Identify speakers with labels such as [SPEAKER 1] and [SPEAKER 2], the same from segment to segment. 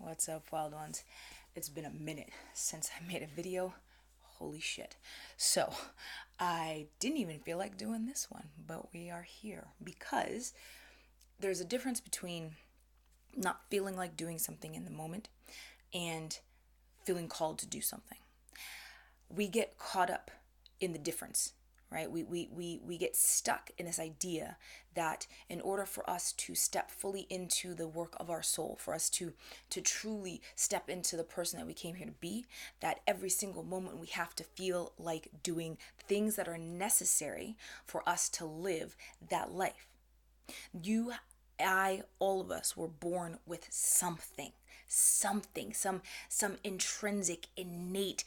[SPEAKER 1] What's up, wild ones? It's been a minute since I made a video. Holy shit. So, I didn't even feel like doing this one, but we are here because there's a difference between not feeling like doing something in the moment and feeling called to do something. We get caught up in the difference, right? We get stuck in this idea that in order for us to step fully into the work of our soul, for us to truly step into the person that we came here to be, that every single moment we have to feel like doing things that are necessary for us to live that life. You, I, all of us were born with something, some intrinsic, innate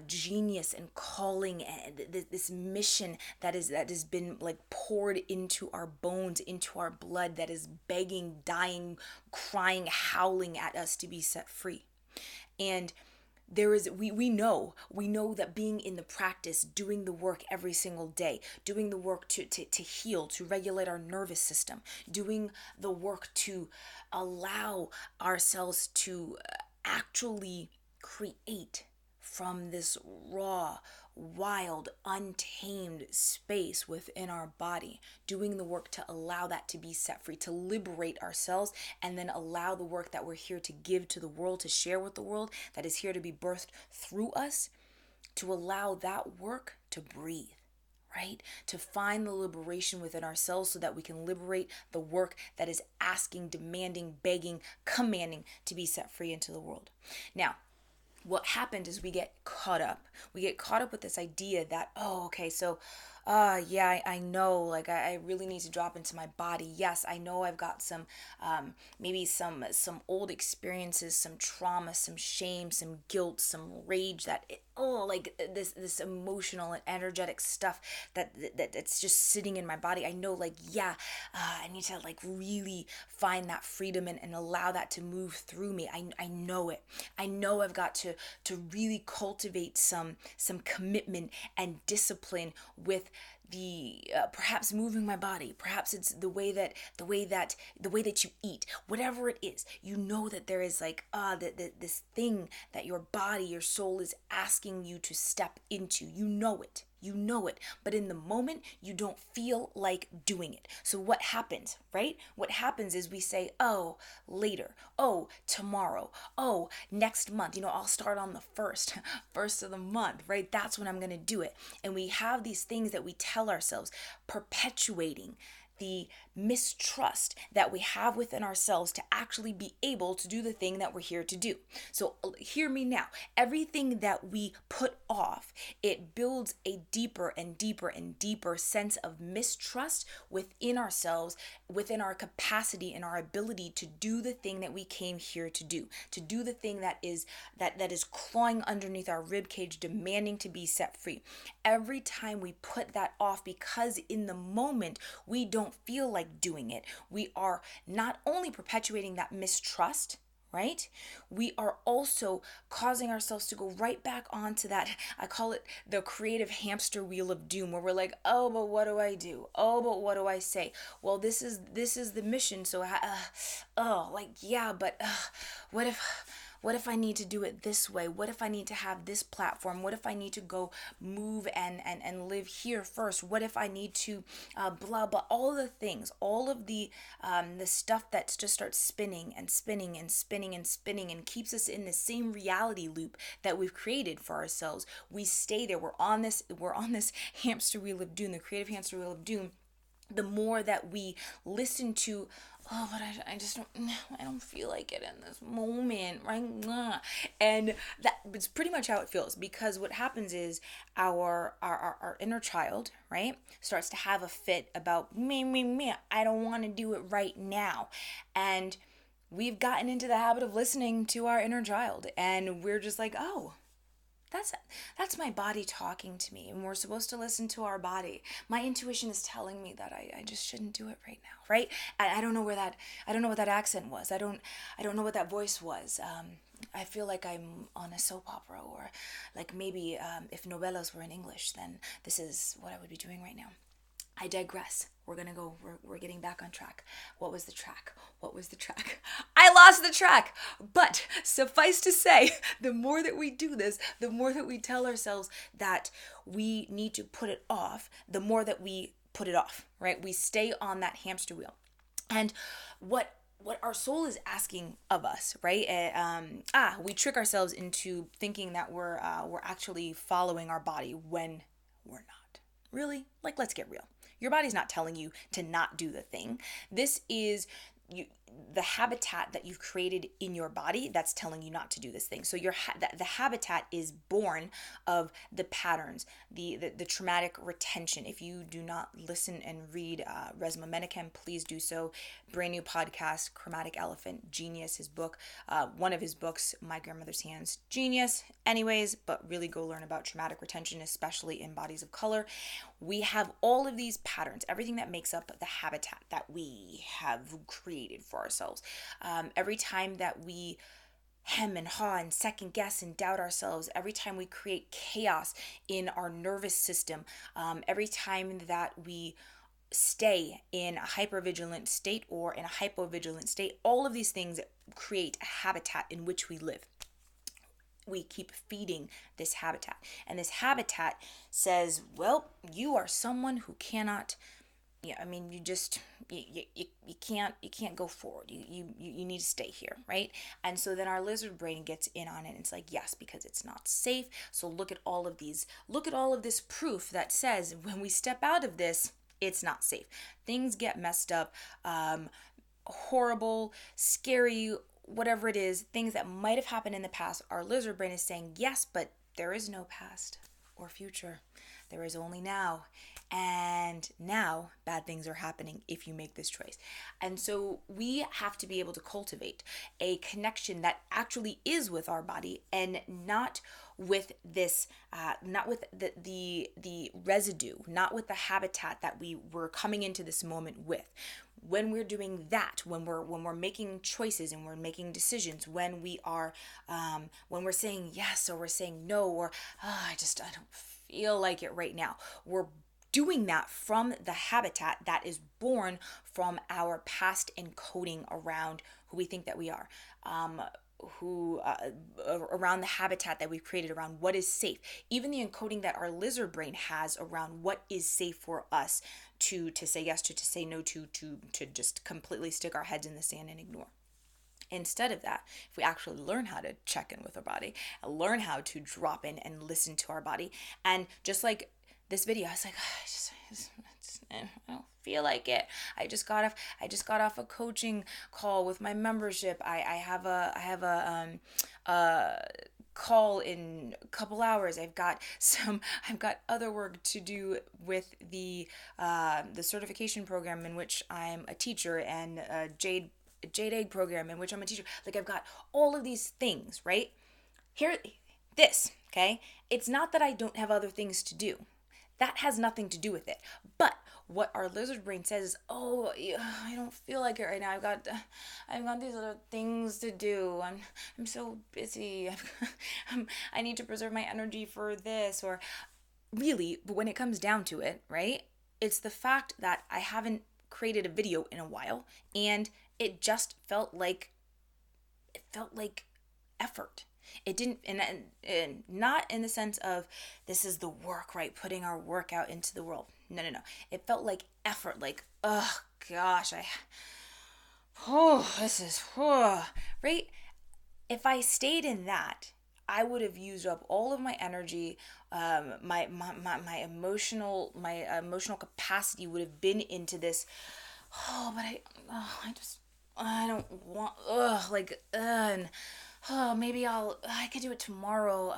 [SPEAKER 1] genius and calling, and this mission that has been like poured into our bones, into our blood, that is begging, dying, crying, howling at us to be set free. And there is we know that being in the practice, doing the work every single day, doing the work to heal, to regulate our nervous system, doing the work to allow ourselves to actually create from this raw, wild, untamed space within our body, doing the work to allow that to be set free, to liberate ourselves, and then allow the work that we're here to give to the world, to share with the world, that is here to be birthed through us, to allow that work to breathe. Right? To find the liberation within ourselves so that we can liberate the work that is asking, demanding, begging, commanding to be set free into the world. Now, what happened is we get caught up. We get caught up with this idea that, oh, okay, so yeah, I know, like I really need to drop into my body. Yes, I know I've got some maybe some old experiences, some trauma, some shame, some guilt, some rage, like this emotional and energetic stuff that's just sitting in my body. I know, like, yeah, I need to like really find that freedom and allow that to move through me. I know it. I know I've got to really cultivate some commitment and discipline with the perhaps moving my body. Perhaps it's the way that you eat. Whatever it is, you know that there is like this thing that your body, your soul is asking you to step into. You know it, but in the moment you don't feel like doing it. So what happens, right? What happens is we say, oh, later, oh, tomorrow, oh, next month, I'll start on the first of the month, right? That's when I'm going to do it. And we have these things that we tell ourselves, perpetuating the mistrust that we have within ourselves to actually be able to do the thing that we're here to do. So hear me now. Everything that we put off, it builds a deeper and deeper and deeper sense of mistrust within ourselves, within our capacity and our ability to do the thing that we came here to do the thing that is clawing underneath our rib cage, demanding to be set free. Every time we put that off because in the moment we don't feel like doing it, we are not only perpetuating that mistrust, right? We are also causing ourselves to go right back onto that. I call it the creative hamster wheel of doom, where we're like, oh, but what do I do? Oh, but what do I say? Well, this is the mission. So, yeah, but what if I need to do it this way? What if I need to have this platform? What if I need to go move and live here first? What if I need to blah blah, all the things, all of the stuff that just starts spinning and spinning and spinning and spinning and keeps us in the same reality loop that we've created for ourselves. We stay there. We're on this hamster wheel of doom, the creative hamster wheel of doom. The more that we listen to, oh, but I just don't feel like it in this moment, right? And it's pretty much how it feels, because what happens is our inner child, right, starts to have a fit about me, I don't want to do it right now. And we've gotten into the habit of listening to our inner child, and we're just like, oh, that's my body talking to me, and we're supposed to listen to our body. My intuition is telling me that I just shouldn't do it right now, right? I don't know what that accent was. I don't know what that voice was. I feel like I'm on a soap opera, or like maybe if novellas were in English, then this is what I would be doing right now. I digress. we're getting back on track. What was the track? What was the track? I lost the track. But suffice to say, the more that we do this, the more that we tell ourselves that we need to put it off, the more that we put it off, right? We stay on that hamster wheel. And what our soul is asking of us, right? We trick ourselves into thinking that we're actually following our body when we're not. Really? Like, let's get real. Your body's not telling you to not do the thing. This is the habitat that you've created in your body that's telling you not to do this thing. So the habitat is born of the patterns, the traumatic retention. If you do not listen and read Resmaa Menakem, please do so. Brand new podcast, Chromatic Elephant, genius. His book, one of his books, My Grandmother's Hands, genius. Anyways, but really go learn about traumatic retention, especially in bodies of color. We have all of these patterns, everything that makes up the habitat that we have created for ourselves. Every time that we hem and haw and second guess and doubt ourselves, every time we create chaos in our nervous system, every time that we stay in a hypervigilant state or in a hypovigilant state, all of these things create a habitat in which we live. We keep feeding this habitat, and this habitat says, well, you are someone who cannot, you can't go forward. You need to stay here, right? And so then our lizard brain gets in on it, and it's like, yes, because it's not safe. So look at all of this proof that says when we step out of this, it's not safe. Things get messed up, horrible, scary, whatever it is, things that might have happened in the past. Our lizard brain is saying, yes, but there is no past or future. There is only now. And now bad things are happening if you make this choice. And so we have to be able to cultivate a connection that actually is with our body, and not with this, not with the residue, not with the habitat that we were coming into this moment with. When we're doing that, when we're making choices and we're making decisions, when we're saying yes or we're saying no, or I don't feel like it right now, we're doing that from the habitat that is born from our past encoding around who we think that we are, around the habitat that we've created around what is safe, even the encoding that our lizard brain has around what is safe for us to say yes to say no to just completely stick our heads in the sand and ignore. Instead of that, if we actually learn how to check in with our body, learn how to drop in and listen to our body, and just like this video, I was like, I don't feel like it. I just got off a coaching call with my membership. I have a call in a couple hours. I've got other work to do with the certification program in which I'm a teacher, and Jade Egg program in which I'm a teacher. Like, I've got all of these things, right? Okay? It's not that I don't have other things to do. That has nothing to do with it. But what our lizard brain says is, oh, I don't feel like it right now. I've got these other things to do. I'm so busy. I need to preserve my energy for this. Or really, but when it comes down to it, right? It's the fact that I haven't created a video in a while, and it just felt like effort. It didn't, and not in the sense of this is the work, right? Putting our work out into the world. No. It felt like effort, like, oh gosh, right? If I stayed in that, I would have used up all of my energy. My emotional capacity would have been into this. I don't want. And maybe I could do it tomorrow.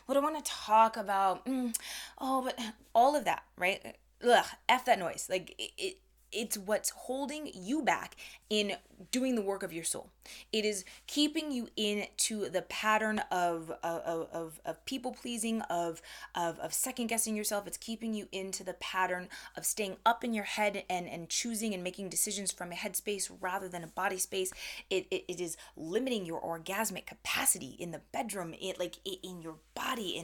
[SPEAKER 1] What do I want to talk about? But all of that, right? F that noise. Like, it's what's holding you back in doing the work of your soul. It is keeping you into the pattern of people pleasing, of second guessing yourself. It's keeping you into the pattern of staying up in your head and choosing and making decisions from a head space rather than a body space. It is limiting your orgasmic capacity in the bedroom, in your body,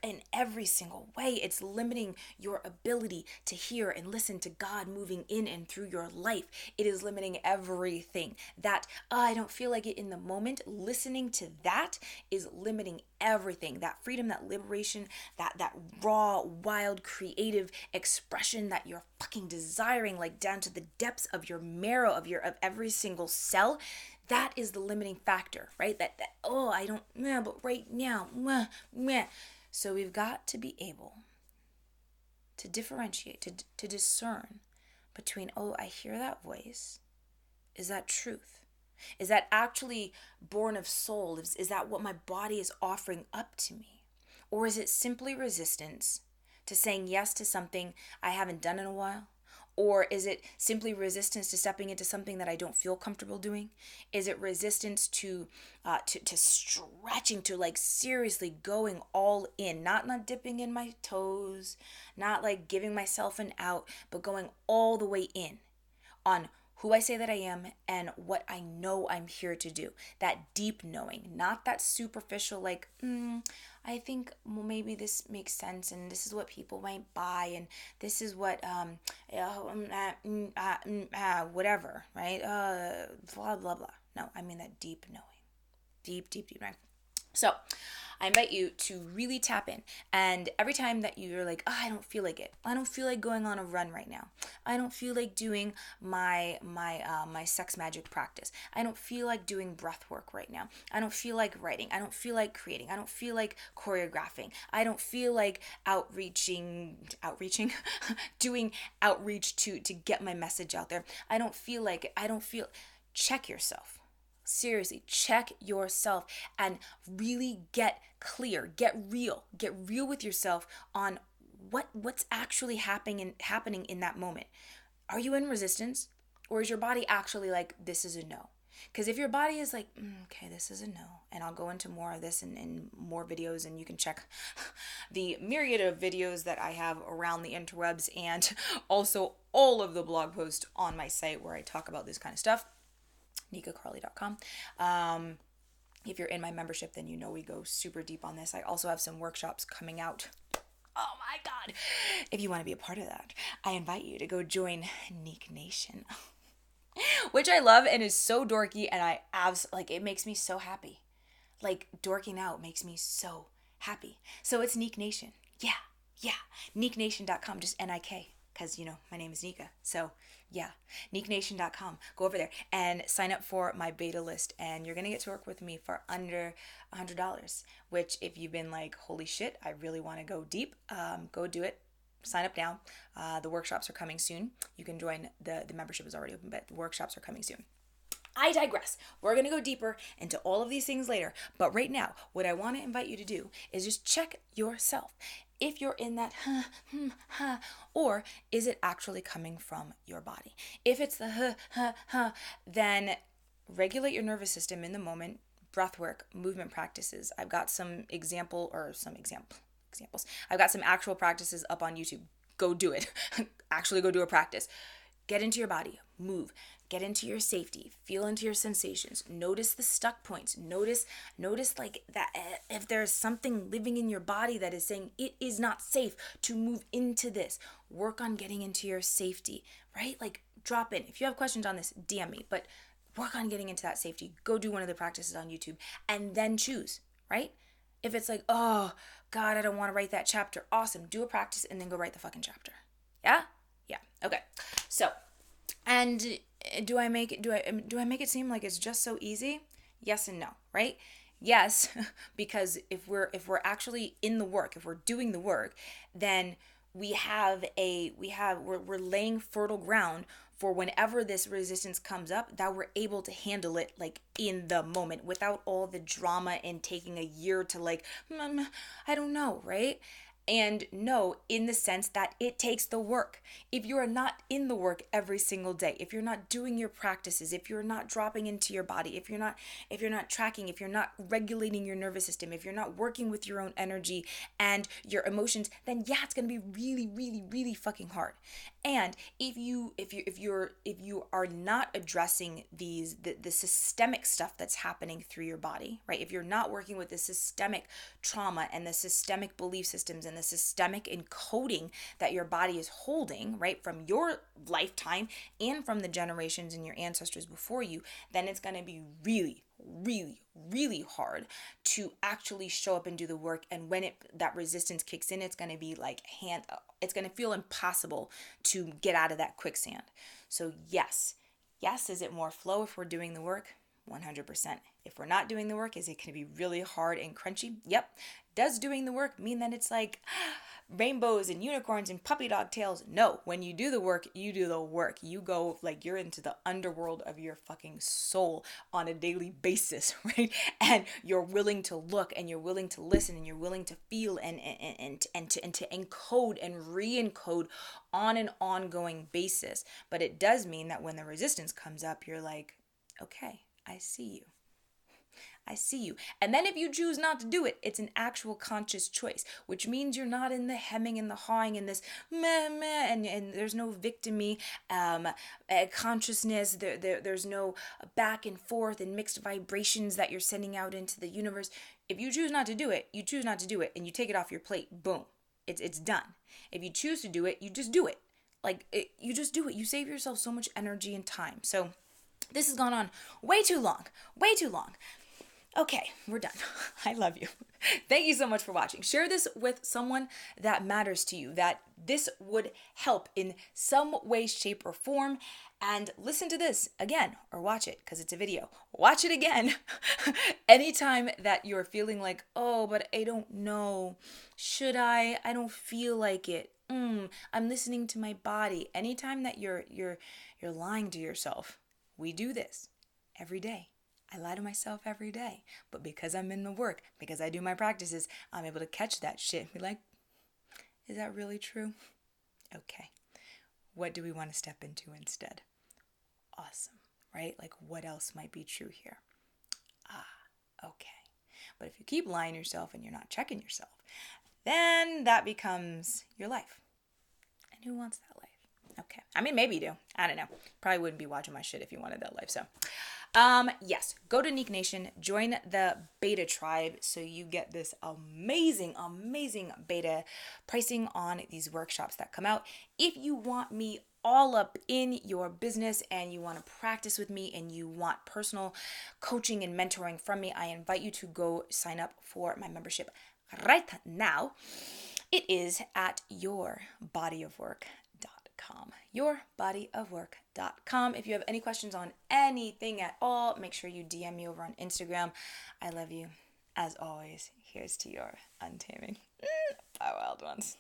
[SPEAKER 1] in every single way. It's limiting your ability to hear and listen to God moving in and through your life. It is limiting everything. That I don't feel like it in the moment. Listening to that is limiting everything. That freedom, that liberation, that raw, wild, creative expression that you're fucking desiring, like down to the depths of your marrow, of every single cell. That is the limiting factor, right? That I don't, but right now, meh. So we've got to be able to differentiate, to discern between, I hear that voice. Is that truth? Is that actually born of soul? Is that what my body is offering up to me? Or is it simply resistance to saying yes to something I haven't done in a while? Or is it simply resistance to stepping into something that I don't feel comfortable doing? Is it resistance to stretching, to like seriously going all in, not dipping in my toes, not like giving myself an out, but going all the way in on who I say that I am and what I know I'm here to do. That deep knowing, not that superficial like, I think, well, maybe this makes sense and this is what people might buy and this is what, whatever, right? Blah, blah, blah. No, I mean that deep knowing. Deep knowing. So I invite you to really tap in. And every time that you're like, I don't feel like it. I don't feel like going on a run right now. I don't feel like doing my sex magic practice. I don't feel like doing breath work right now. I don't feel like writing. I don't feel like creating. I don't feel like choreographing. I don't feel like outreaching, doing outreach to get my message out there. Check yourself. Seriously, check yourself and really get clear, get real with yourself on what's actually happening in that moment. Are you in resistance, or is your body actually like, this is a no? Because if your body is like, okay, this is a no, and I'll go into more of this in more videos, and you can check the myriad of videos that I have around the interwebs and also all of the blog posts on my site where I talk about this kind of stuff. NikkaKarli.com. If you're in my membership, then you know we go super deep on this. I also have some workshops coming out. Oh my God. If you want to be a part of that, I invite you to go join Nikka Nation, which I love and is so dorky, and it makes me so happy. Like, dorking out makes me so happy. So it's Nikka Nation. Yeah. NikkaNation.com, just N-I-K. Because, my name is Nikka. So, yeah, NikkaNation.com. Go over there and sign up for my beta list. And you're going to get to work with me for under $100. Which, if you've been like, holy shit, I really want to go deep, go do it. Sign up now. The workshops are coming soon. You can join. The membership is already open, but the workshops are coming soon. I digress. We're going to go deeper into all of these things later. But right now, what I want to invite you to do is just check yourself. If you're in that, or is it actually coming from your body? If it's the, then regulate your nervous system in the moment. Breathwork, movement practices. I've got some examples. I've got some actual practices up on YouTube. Go do it. Actually go do a practice. Get into your body. Move. Get into your safety. Feel into your sensations. Notice the stuck points. Notice like that if there's something living in your body that is saying it is not safe to move into this. Work on getting into your safety, right? Like, drop in. If you have questions on this, DM me. But work on getting into that safety. Go do one of the practices on YouTube and then choose, right? If it's like, oh, God, I don't want to write that chapter. Awesome. Do a practice and then go write the fucking chapter. Yeah? Yeah. Okay. So, and do I make it seem like it's just so easy? Yes and no, right? Yes, because if we're actually in the work, if we're doing the work, then we're laying fertile ground for whenever this resistance comes up, that we're able to handle it like in the moment without all the drama and taking a year to like, I don't know, right? And no, in the sense that it takes the work. If you are not in the work every single day, if you're not doing your practices, if you're not dropping into your body, if you're not tracking, if you're not regulating your nervous system, if you're not working with your own energy and your emotions, then yeah, it's going to be really, really, really fucking hard. And if you are not addressing the systemic stuff that's happening through your body, right? If you're not working with the systemic trauma and the systemic belief systems and the systemic encoding that your body is holding, right, from your lifetime and from the generations and your ancestors before you, then it's going to be really, really, really hard to actually show up and do the work. And when that resistance kicks in, it's going to be like it's going to feel impossible to get out of that quicksand. So yes, is it more flow if we're doing the work? 100%. If we're not doing the work, is it going to be really hard and crunchy? Yep. Does doing the work mean that it's like rainbows and unicorns and puppy dog tails? No. When you do the work, you do the work. You go like you're into the underworld of your fucking soul on a daily basis, right? And you're willing to look and you're willing to listen and you're willing to feel and to encode and re-encode on an ongoing basis. But it does mean that when the resistance comes up, you're like, okay, I see you. I see you. And then if you choose not to do it, it's an actual conscious choice, which means you're not in the hemming and the hawing and this meh, meh, and there's no victimy consciousness. There's no back and forth and mixed vibrations that you're sending out into the universe. If you choose not to do it, you choose not to do it, and you take it off your plate. Boom. It's done. If you choose to do it, you just do it. You just do it. You save yourself so much energy and time. So this has gone on way too long. Way too long. Okay, we're done. I love you. Thank you so much for watching. Share this with someone that matters to you, that this would help in some way, shape, or form. And listen to this again or watch it because it's a video. Watch it again anytime that you're feeling like, oh, but I don't know. Should I? I don't feel like it. I'm listening to my body. Anytime that you're lying to yourself, we do this every day. I lie to myself every day, but because I'm in the work, because I do my practices, I'm able to catch that shit and be like, is that really true? Okay. What do we want to step into instead? Awesome, right? Like what else might be true here? Okay. But if you keep lying to yourself and you're not checking yourself, then that becomes your life. And who wants that life? Okay. I mean, maybe you do. I don't know. Probably wouldn't be watching my shit if you wanted that life. So yes, go to Nikka Nation, join the beta tribe so you get this amazing, amazing beta pricing on these workshops that come out. If you want me all up in your business and you want to practice with me and you want personal coaching and mentoring from me, I invite you to go sign up for my membership right now. It is at yourbodyofwork.com. Yourbodyofwork.com. If you have any questions on anything at all, make sure you DM me over on Instagram. I love you. As always, here's to your untaming. Bye, wild ones.